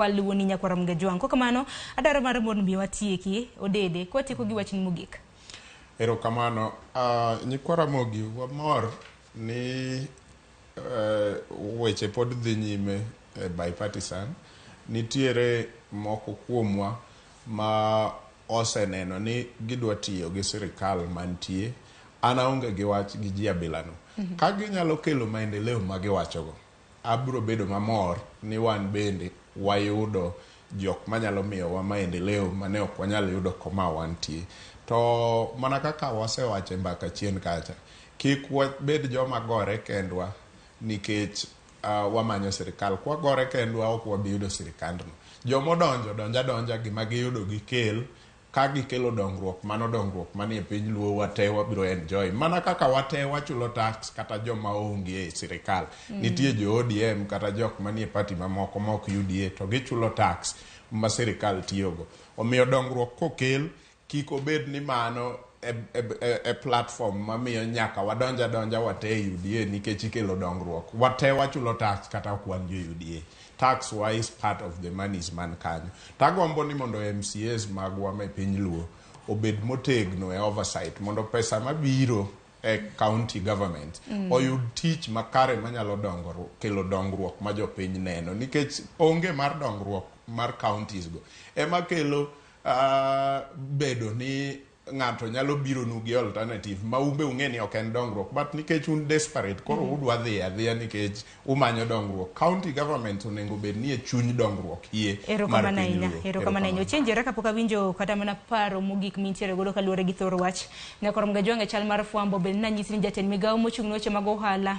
waluwo ni nyakwara mgejwang. Kwa kamano, adaro mar mon mi watieki Odede, kwa tiku gi wachni mogik. Ero kamano, nyikwara mogi wamor ni weche pod dhi nyime bipartisan. Nitiere moko kuomwa ma oseneno ni gidwa tiyo gi sirkal mantie. Ana onge gi wach gi ji abilano. Ka ginyalo kelo maendeleo ma giwachogo, abiro bedo mamor ni wan bende wayudo jok manyalo miyowa maendeleo mane ok wanyalo yudo koma wantie. To mana kaka wasewacho Mbaka chien kacha, kik wabed jomagore kendwa nikech wamanyo sirkal. Kwa gore kendwa ok wabi yudo sirkandno. Jomodonjo donja gima giyudo gikel, ka gikelo dongruok, mano dongruok manie piny luo wate wabiro enjoy. Mana kaka wate wachulo tax kata joma onge e sirkal. Nitie jo ODM kata jok manie party mamoko mok UDA to gichulo tax ma sirkal tiyogo. Omiyo dongruok kokel kik obed ni mano e platform mamiyo nyaka wadonja wate e UDA nikech ikelo dongruok. Wate wachulo tax kata kwan jo UDA. Tax wise part of the money is man kanyo. Tagombo ni mondo MCAs magwa me piny luo obed motegno e oversight mondo pesa mabiro e county government oyud tich makare manyalo kelo dongruok ma jopiny neno nikech onge mar dongruok mar counties go ema kelo bedo ni ng'ato nyalo biro nugi alternative ma umbe ung'eni ok en dongruok but nikech un desperate koro udwa dhia nikech umanyo dongruok. County government onego bed ni e chuny dongruok hie mar piny. Erokamano chenjera kapok awinjo kata mana paro mogik mintiere godo kaluwore gi thoro wach. Nyakwara mgejwang' e chal mar fwambo bende nanyisi ni jatend migawo mochung' ne weche mag ohala